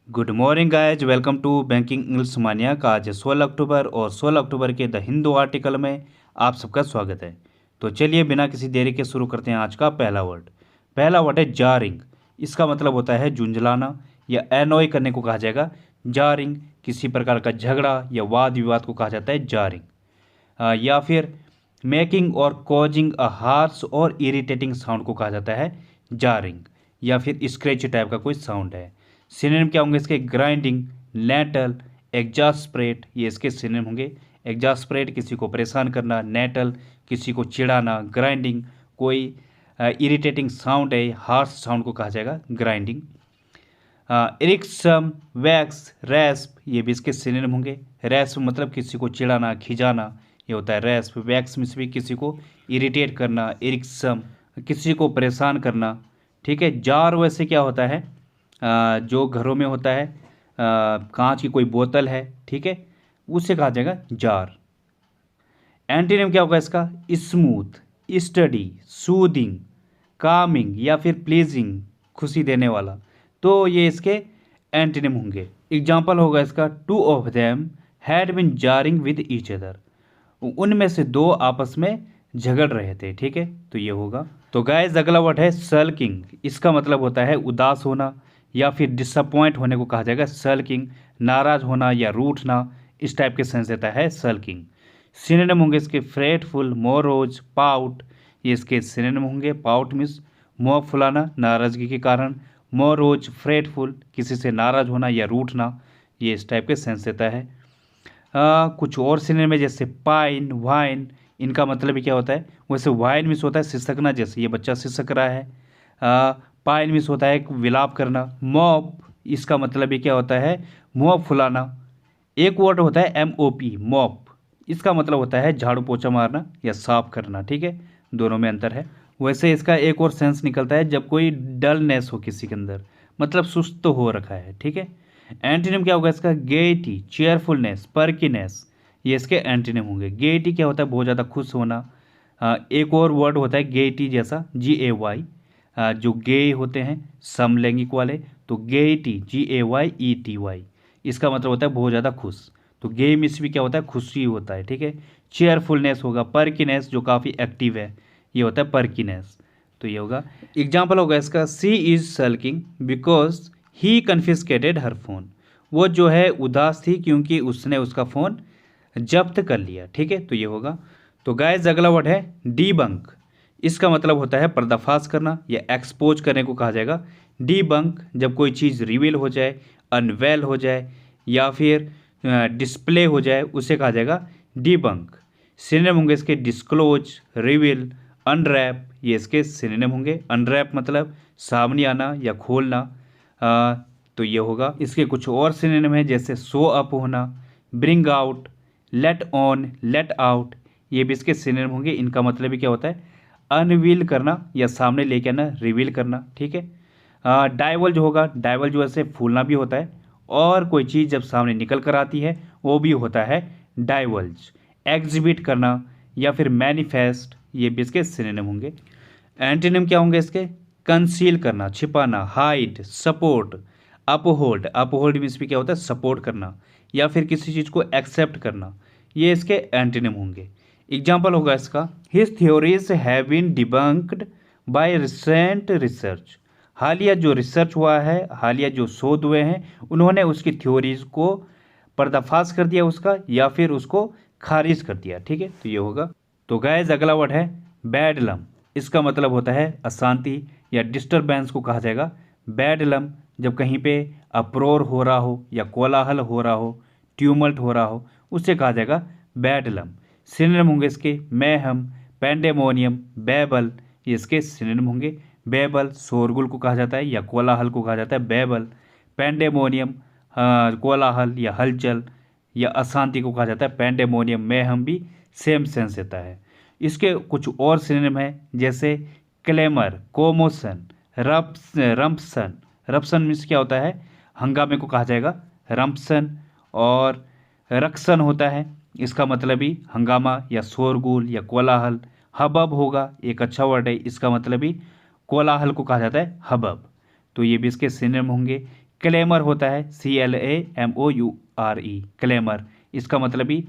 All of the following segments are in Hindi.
Good morning guys, welcome to banking English mania का आज 16 अक्टूबर और 16 अक्टूबर के द हिंदू आर्टिकल में आप सबका स्वागत है। तो चलिए बिना किसी देरी के शुरू करते हैं आज का पहला वर्ड है जारिंग। इसका मतलब होता है झुंझलाना या एनॉय करने को कहा जाएगा। जारिंग किसी प्रकार का झगड़ा या वाद विवाद को कहा जाता है जारिंग। या फिर मेकिंग और कॉजिंग अ हार्श और इरिटेटिंग साउंड को कहा जाता है जारिंग, या फिर स्क्रैच टाइप का कोई साउंड है। सिनोनिम क्या होंगे इसके? ग्राइंडिंग, नेटल, एग्जास्परेट, ये इसके सिनोनिम होंगे। एग्जास्परेट किसी को परेशान करना, नेटल किसी को चिढ़ाना, ग्राइंडिंग कोई इरिटेटिंग साउंड है, हार्श साउंड को कहा जाएगा ग्राइंडिंग। इरिक्सम, वैक्स, रैस्प, ये भी इसके सिनोनिम होंगे। रैस्प मतलब किसी को चिढ़ाना, खिजाना, ये होता है रैस्प। वैक्स में भी किसी को इरिटेट करना, इरिक्सम किसी को परेशान करना। ठीक है। जार वैसे क्या होता है? जो घरों में होता है, कांच की कोई बोतल है, ठीक है, उसे कहा जाएगा जार। एंटीनिम क्या होगा इसका? स्मूथ, स्टडी, सूदिंग, कामिंग या फिर प्लीजिंग, खुशी देने वाला। तो ये इसके एंटीनिम होंगे। एग्जाम्पल होगा इसका, two of them had been jarring with each other. उनमें से दो आपस में झगड़ रहे थे। ठीक है, तो ये होगा। तो गाइस अगला वर्ड है सल्किंग। इसका मतलब होता है उदास होना या फिर डिसअपॉइंट होने को कहा जाएगा सल्किंग। नाराज होना या रूठना, इस टाइप के सेंस देता है सल्किंग। सिनोनिम होंगे इसके फ्रेटफुल, मोरोज, पाउट, ये इसके सिनोनिम होंगे। पाउट मीन्स मुँह फुलाना नाराजगी के कारण, मोरोज फ्रेटफुल किसी से नाराज होना या रूठना, ये इस टाइप के सेंस देता है। कुछ और सिनोनिम में जैसे पाइन, वाइन, इनका मतलब भी क्या होता है? वैसे वाइन मीन्स होता है सिसकना, जैसे ये बच्चा सिसक रहा है। पाइन मीन्स होता है विलाप करना। मॉप, इसका मतलब भी क्या होता है? मुँह फुलाना। एक वर्ड होता है MOP, मॉप, इसका मतलब होता है झाड़ू पोछा मारना या साफ करना। ठीक है, दोनों में अंतर है। वैसे इसका एक और सेंस निकलता है जब कोई डलनेस हो किसी के अंदर, मतलब सुस्त तो हो रखा है। ठीक है। एंटीनिम क्या होगा इसका? गेटी, चेयरफुलनेस, पर्कीनेस, ये इसके एंटीनिम होंगे। गेटी क्या होता है? बहुत ज़्यादा खुश होना। एक और वर्ड होता है गेटी जैसा, GAY, जो गे होते हैं समलैंगिक वाले, तो गेटी, GAYETY, इसका मतलब होता है बहुत ज़्यादा खुश। तो गे मिस भी क्या होता है? खुशी होता है। ठीक है। चेयरफुलनेस होगा। पर्कीनेस जो काफ़ी एक्टिव है, ये होता है पर्कीनेस। तो ये होगा। एग्जाम्पल होगा इसका, she is sulking because he confiscated her phone. वो जो है उदास थी क्योंकि उसने उसका फ़ोन जब्त कर लिया। ठीक है, तो ये होगा। तो गाइस अगला वर्ड है डीबंक। इसका मतलब होता है पर्दाफाश करना या एक्सपोज करने को कहा जाएगा। डीबंक जब कोई चीज़ रिवील हो जाए, अनवेल हो जाए या फिर डिस्प्ले हो जाए, उसे कहा जाएगा डीबंक। सिनोनिम होंगे इसके डिस्क्लोज, रिवील, अनरैप, ये इसके सिनोनिम होंगे। अनरैप मतलब सामने आना या खोलना। तो ये होगा। इसके कुछ और सिनोनिम है जैसे शो अप होना, bring out, let on, let out, ये भी इसके सिनोनिम होंगे। इनका मतलब भी क्या होता है? अनवील करना या सामने लेके आना, रिवील करना। ठीक है। डाइवल्ज होगा। डाइवल्ज वैसे फूलना भी होता है, और कोई चीज़ जब सामने निकल कर आती है वो भी होता है डाइवल्ज। एग्जिबिट करना या फिर मैनिफेस्ट, ये भी इसके सिनोनिम होंगे। एंटीनिम क्या होंगे इसके? कंसील करना, छिपाना, hide, support, uphold. Uphold means भी क्या होता है? सपोर्ट करना या फिर किसी चीज़ को एक्सेप्ट करना, ये इसके एंटीनिम होंगे। एग्जाम्पल होगा इसका, his theories have been debunked by recent research. हालिया जो रिसर्च हुआ है, हालिया जो शोध हुए हैं, उन्होंने उसकी थ्योरीज को पर्दाफाश कर दिया उसका, या फिर उसको खारिज कर दिया। ठीक है, तो ये होगा। तो गाइस अगला वर्ड है बैडलम। इसका मतलब होता है अशांति या डिस्टरबेंस को कहा जाएगा बैडलम। जब कहीं पे अप्रोर हो रहा हो या कोलाहल हो रहा हो, ट्यूमल्ट हो रहा हो, उसे कहा जाएगा बैडलम। सिनोनिम होंगे इसके मैहम, पेंडेमोनियम, बेबल, ये इसके सिनोनिम होंगे। बेबल शोरगुल को कहा जाता है या कोलाहल को कहा जाता है बेबल। पेंडेमोनियम कोलाहल या हलचल या अशांति को कहा जाता है पेंडेमोनियम। मैहम भी सेम सेंस देता है। इसके कुछ और सिनोनिम है जैसे क्लेमर, कोमोशन, रम्पसन। रप्सन मीन्स क्या होता है? हंगामे को कहा जाएगा रम्पसन। और रक्सन होता है, इसका मतलब भी हंगामा या शोरगुल या कोलाहल। हबब होगा, एक अच्छा वर्ड है, इसका मतलब भी कोलाहल को कहा जाता है हबब। तो ये भी इसके सिनोनिम होंगे। क्लेमर होता है CLAMOURE, क्लेमर, इसका मतलब ही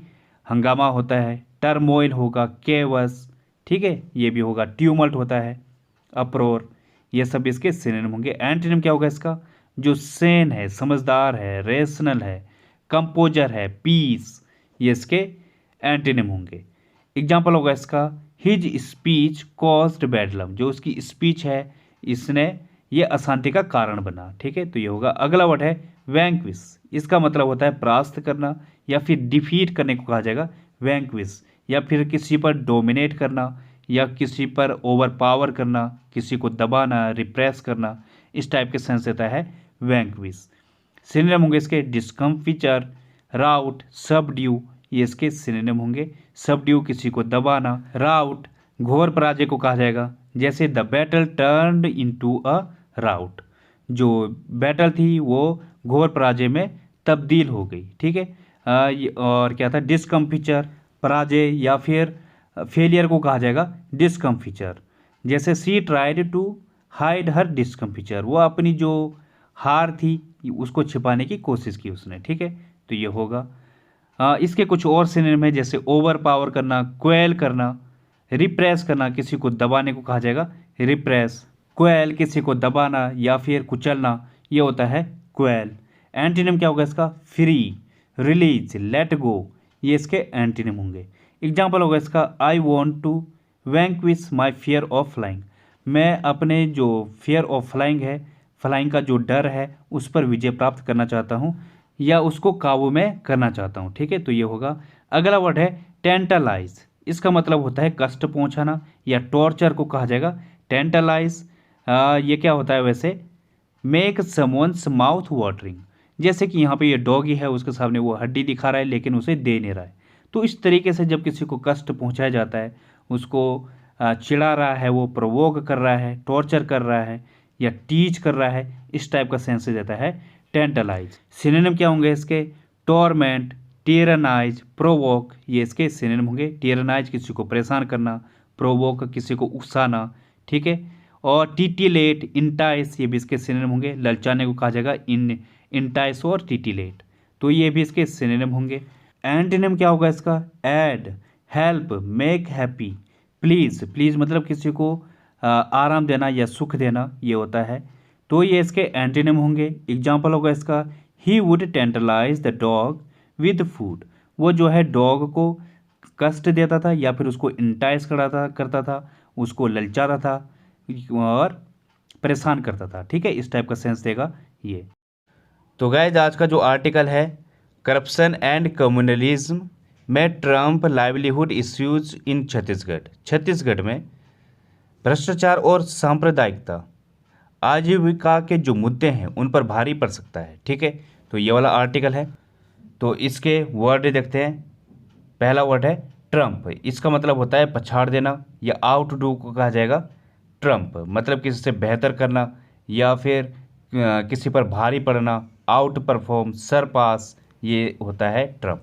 हंगामा होता है। टर्मोइल होगा केवस, ठीक है, ये भी होगा। ट्यूमल्ट होता है अप्रोर, ये सब इसके सिनोनिम होंगे। एंटोनिम क्या होगा इसका? जो सेन है, समझदार है, रेशनल है, कंपोजर है, पीस, ये इसके एंटोनिम होंगे। एग्जाम्पल होगा इसका, हिज स्पीच कॉज्ड बेडलम, जो उसकी स्पीच है इसने ये अशांति का कारण बना, ठीक है, तो ये होगा। अगला वर्ड है वैंक्विश, इसका मतलब होता है परास्त करना या फिर डिफीट करने को कहा जाएगा वैंक्विश, या फिर किसी पर डोमिनेट करना या किसी पर ओवर पावर करना, किसी को दबाना, रिप्रेस करना, इस टाइप के सेंस देता है वैंक्विश। सिनोनिम होंगे इसके डिस्कम्फिचर, राउट, सबड्यू, ये इसके सिनोनिम होंगे। सबड्यू किसी को दबाना, राउट घोर पराजय को कहा जाएगा, जैसे the battle turned into a rout, जो बैटल थी वो घोर पराजय में तब्दील हो गई, ठीक है। और क्या था? डिस्कम्फिचर, पराजय या फिर फेलियर को कहा जाएगा डिस्कम्फिचर, जैसे सी ट्राइड टू हाइड हर डिस्कम्फिचर, वो अपनी जो हार थी उसको छिपाने की कोशिश की उसने, ठीक है, तो ये होगा। इसके कुछ और सिनोनिम है, जैसे ओवर पावर करना, क्वेल करना, रिप्रेस करना, किसी को दबाने को कहा जाएगा रिप्रेस, क्वेल किसी को दबाना या फिर कुचलना, ये होता है क्वेल। एंटीनिम क्या होगा इसका? फ्री, रिलीज, लेट गो, ये इसके एंटीनिम होंगे। एग्जाम्पल होगा इसका, I want to vanquish my fear of flying, मैं अपने जो फियर ऑफ फ्लाइंग है, फ्लाइंग का जो डर है उस पर विजय प्राप्त करना चाहता हूँ या उसको काबू में करना चाहता हूँ, ठीक है, तो ये होगा। अगला वर्ड है टेंटलाइज, इसका मतलब होता है कष्ट पहुँचाना या टॉर्चर को कहा जाएगा टेंटलाइज। ये क्या होता है वैसे? मेक समवन्स माउथ वाटरिंग, जैसे कि यहाँ पे ये डॉगी है, उसके सामने वो हड्डी दिखा रहा है लेकिन उसे दे नहीं रहा है, तो इस तरीके से जब किसी को कष्ट पहुँचाया जाता है, उसको चिढ़ा रहा है, वो प्रोवोक कर रहा है, टॉर्चर कर रहा है या टीच कर रहा है, इस टाइप का सेंस देता है टेंटलाइज। सिनोनिम क्या होंगे इसके? टॉर्मेंट, टिरनाइज, प्रोवोक, ये इसके सिनोनिम होंगे। टिरनाइज किसी को परेशान करना, प्रोवोक किसी को उकसाना, ठीक है, और टिटिलेट, इंटाइस, ये भी इसके सिनोनिम होंगे। ललचाने को कहा जाएगा इंटाइस और टिटिलेट, तो ये भी इसके सिनोनिम होंगे। एंटोनिम क्या होगा इसका? Add, help, make happy, please, please मतलब किसी को आराम देना या सुख देना, ये होता है, तो ये इसके एंटोनिम होंगे। एग्जाम्पल होगा इसका, he would tantalise the dog with food, वो जो है डॉग को कष्ट देता था या फिर उसको इंटाइस करता था, उसको ललचाता था और परेशान करता था, ठीक है, इस टाइप का सेंस देगा ये। तो गाइस आज का जो आर्टिकल है, करप्शन एंड कम्युनलिज्म में Trump livelihood issues in Chhattisgarh, Chhattisgarh में भ्रष्टाचार और सांप्रदायिकता, आजीविका के जो मुद्दे हैं उन पर भारी पड़ सकता है, ठीक है, तो ये वाला आर्टिकल है। तो इसके वर्ड देखते हैं। पहला वर्ड है ट्रम्प, इसका मतलब होता है पछाड़ देना या आउटडू को कहा जाएगा ट्रम्प, मतलब किसी से बेहतर करना या फिर किसी पर भारी पड़ना, आउट परफॉर्म, सरपास, ये होता है ट्रम्प।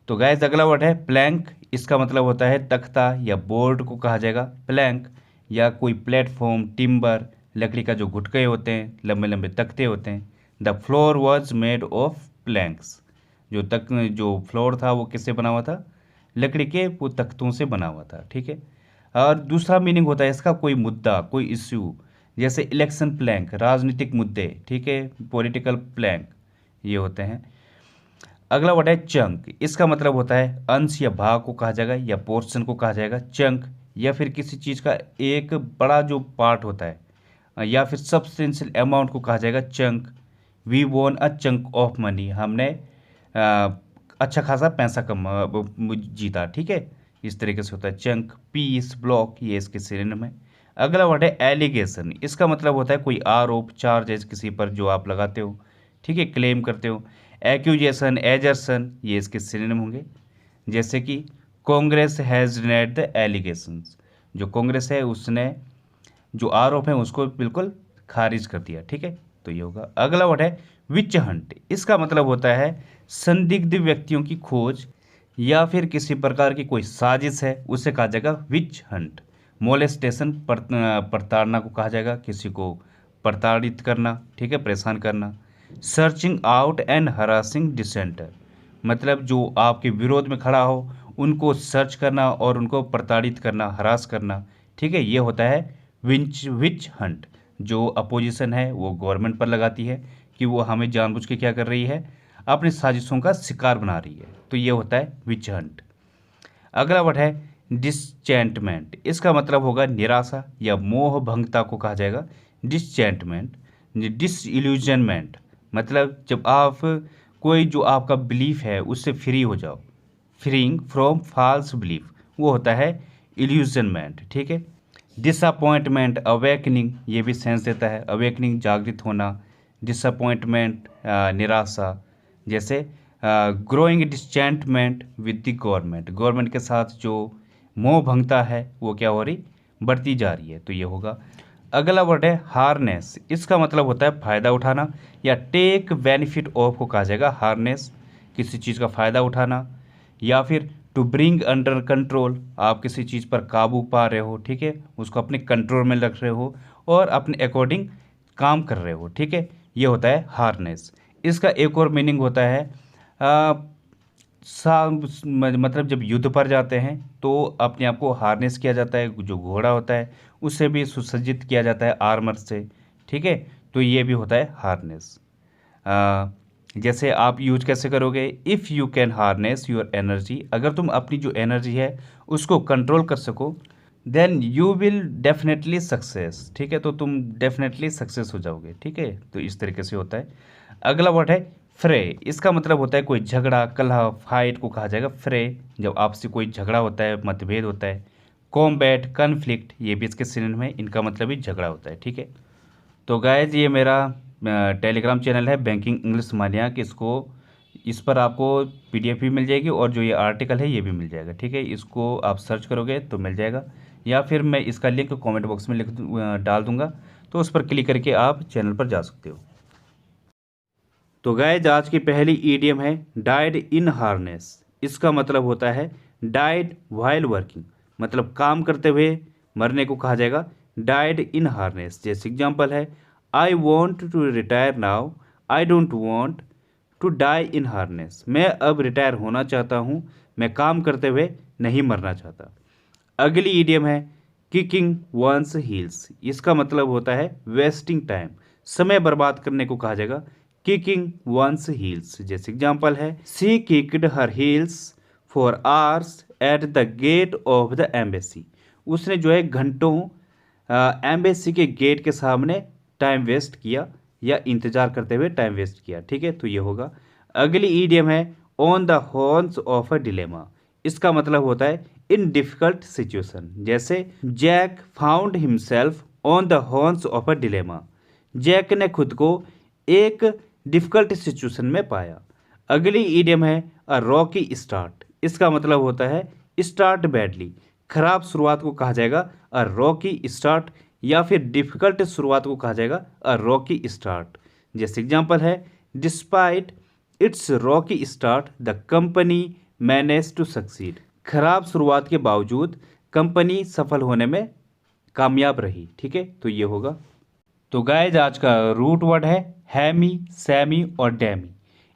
तो गाइस अगला वर्ड है प्लैंक, इसका मतलब होता है तख्ता या बोर्ड को कहा जाएगा प्लैंक, या कोई प्लेटफॉर्म, टिम्बर, लकड़ी का जो गुटके होते हैं, लंबे लंबे तख्ते होते हैं। The floor was made of Planck's, जो फ्लोर था वो किससे बना हुआ था? लकड़ी के वो तख्तों से बना हुआ था, ठीक है। और दूसरा मीनिंग होता है इसका कोई मुद्दा, कोई इश्यू, जैसे इलेक्शन प्लैंक, राजनीतिक मुद्दे, ठीक है, पॉलिटिकल प्लैंक, ये होते हैं। अगला वर्ड है चंक, इसका मतलब होता है अंश या भाग को कहा जाएगा या पोर्शन को कहा जाएगा चंक, या फिर किसी चीज़ का एक बड़ा जो पार्ट होता है या फिर सब्सटेंशियल अमाउंट को कहा जाएगा chunk. We won a chunk of money, हमने अच्छा खासा पैसा जीता, ठीक है, इस तरीके से होता है चंक। पीस, ब्लॉक, ये इसके सिनोनिम है। अगला वर्ड है एलिगेशन, इसका मतलब होता है कोई आरोप, चार्जेस किसी पर जो आप लगाते हो, ठीक है, क्लेम करते हो। एक्यूजेशन, एजर्सन, ये इसके सिनोनिम होंगे, जैसे कि Congress has denied the allegations, जो कांग्रेस है उसने जो आरोप है उसको बिल्कुल खारिज कर दिया, ठीक है, तो ये होगा। अगला वर्ड है विच हंट, इसका मतलब होता है संदिग्ध व्यक्तियों की खोज या फिर किसी प्रकार की कोई साजिश है उसे कहा जाएगा विच हंट। मोलेस्टेशन, प्रताड़ना को कहा जाएगा, किसी को प्रताड़ित करना, ठीक है, परेशान करना। सर्चिंग आउट एंड हरासिंग डिसेंटर, मतलब जो आपके विरोध में खड़ा हो उनको सर्च करना और उनको प्रताड़ित करना, हरास करना, ठीक है। ये होता है विच हंट। जो अपोजिशन है वो गवर्नमेंट पर लगाती है कि वो हमें जानबूझ के क्या कर रही है, अपनी साजिशों का शिकार बना रही है, तो ये होता है विच हंट। अगला वर्ड है डिसचैंटमेंट। इसका मतलब होगा निराशा या मोह भंगता को कहा जाएगा डिसचैंटमेंट। डिसइल्यूजनमेंट मतलब जब आप कोई जो आपका बिलीफ है उससे फ्री हो जाओ, फ्रीइंग फ्रॉम फॉल्स बिलीफ, वो होता है इल्यूजनमेंट, ठीक है। डिसअपॉइंटमेंट अवेकनिंग, ये भी सेंस देता है, अवेकनिंग जागृत होना, डिसअपॉइंटमेंट निराशा, जैसे growing disenchantment with the government, government के साथ जो मोह भंगता है वो क्या हो रही, बढ़ती जा रही है, तो ये होगा। अगला वर्ड है हार्नेस। इसका मतलब होता है फ़ायदा उठाना या टेक बेनिफिट ऑफ को कहा जाएगा हार्नेस, किसी चीज़ का फ़ायदा उठाना, या फिर टू ब्रिंग अंडर कंट्रोल, आप किसी चीज़ पर काबू पा रहे हो, ठीक है, उसको अपने कंट्रोल में रख रहे हो और अपने अकॉर्डिंग काम कर रहे हो, ठीक है, ये होता है हार्नेस। इसका एक और मीनिंग होता है आ, मतलब जब युद्ध पर जाते हैं तो अपने आप को हार्नेस किया जाता है, जो घोड़ा होता है उससे भी सुसज्जित किया जाता है आर्मर से, ठीक है, तो ये भी होता है हार्नेस। जैसे आप यूज कैसे करोगे, if you can harness your energy, अगर तुम अपनी जो एनर्जी है उसको कंट्रोल कर सको, then you will definitely success, ठीक है, तो तुम डेफिनेटली सक्सेस हो जाओगे, ठीक है, तो इस तरीके से होता है। अगला वर्ड है फ्रे। इसका मतलब होता है कोई झगड़ा, कलह, फाइट को कहा जाएगा फ्रे, जब आपसे कोई झगड़ा होता है, मतभेद होता है। कॉम्बैट, कन्फ्लिक्ट, ये भी इसके सिनोनिम है, इनका मतलब ही झगड़ा होता है, ठीक है। तो गाइज ये मेरा टेलीग्राम चैनल है बैंकिंग इंग्लिश मानिया, कि इस पर आपको पीडीएफ भी मिल जाएगी और जो ये आर्टिकल है ये भी मिल जाएगा, ठीक है, इसको आप सर्च करोगे तो मिल जाएगा, या फिर मैं इसका लिंक कमेंट बॉक्स में डाल दूंगा, तो उस पर क्लिक करके आप चैनल पर जा सकते हो। तो गाइज आज की पहली ईडियम है डाइड इन हार्नेस। इसका मतलब होता है डाइड वाइल वर्किंग, मतलब काम करते हुए मरने को कहा जाएगा डाइड इन हार्नेस। जैसे एग्जांपल है I want to retire now, I don't want to die in harness, मैं अब रिटायर होना चाहता हूँ, मैं काम करते हुए नहीं मरना चाहता। अगली ईडियम है किकिंग वंस हील्स। इसका मतलब होता है वेस्टिंग टाइम, समय बर्बाद करने को कहा जाएगा किकिंग वंस हील्स। जैसे एग्जांपल है she kicked her heels for hours at the gate of the embassy, उसने जो है घंटों एम्बेसी के गेट के सामने टाइम वेस्ट किया या इंतजार करते हुए टाइम वेस्ट किया, ठीक है, तो ये होगा। अगली ईडियम है on the horns of a dilemma. इसका मतलब होता है इन डिफिकल्ट सिचुएशन। जैसे Jack found himself on the horns of a dilemma, Jack ने खुद को एक डिफिकल्ट सिचुएशन में पाया। अगली ईडियम है अ रॉकी स्टार्ट। इसका मतलब होता है स्टार्ट बैडली, खराब शुरुआत को कहा जाएगा अ रॉकी स्टार्ट, या फिर डिफिकल्ट शुरुआत को कहा जाएगा अ रॉकी स्टार्ट। जैसे एग्जांपल है despite its rocky start the company manage to succeed, खराब शुरुआत के बावजूद कंपनी सफल होने में कामयाब रही, ठीक है, तो ये होगा। तो गाइज आज का रूट वर्ड है हैमी, सैमी और डैमी।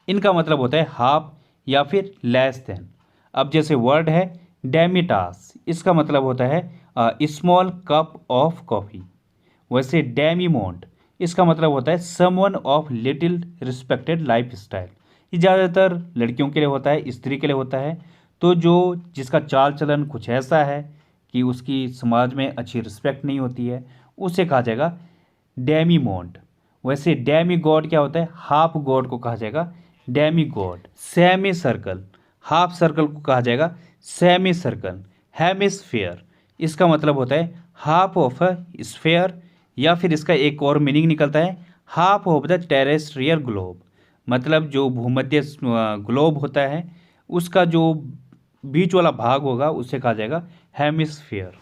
इनका मतलब होता है हाफ या फिर लेस देन। अब जैसे वर्ड है डैमीटास, इसका मतलब होता है स्मॉल कप ऑफ कॉफ़ी। वैसे डैमीमोंट, इसका मतलब होता है someone of little respected life style. ये ज़्यादातर लड़कियों के लिए होता है, स्त्री के लिए होता है, तो जो जिसका चाल चलन कुछ ऐसा है कि उसकी समाज में अच्छी रिस्पेक्ट नहीं होती है, उसे कहा जाएगा डेमी मॉन्ट। वैसे डेमी गॉड क्या होता है, हाफ गॉड को कहा जाएगा Demi God. Semi circle, half circle को कहा जाएगा सेमी सर्कल। हेमिस्फेयर, इसका मतलब होता है हाफ ऑफ अ स्फेयर, या फिर इसका एक और मीनिंग निकलता है half of the terrestrial globe, मतलब जो भूमध्य ग्लोब होता है उसका जो बीच वाला भाग होगा उसे कहा जाएगा हेमिस्फेयर।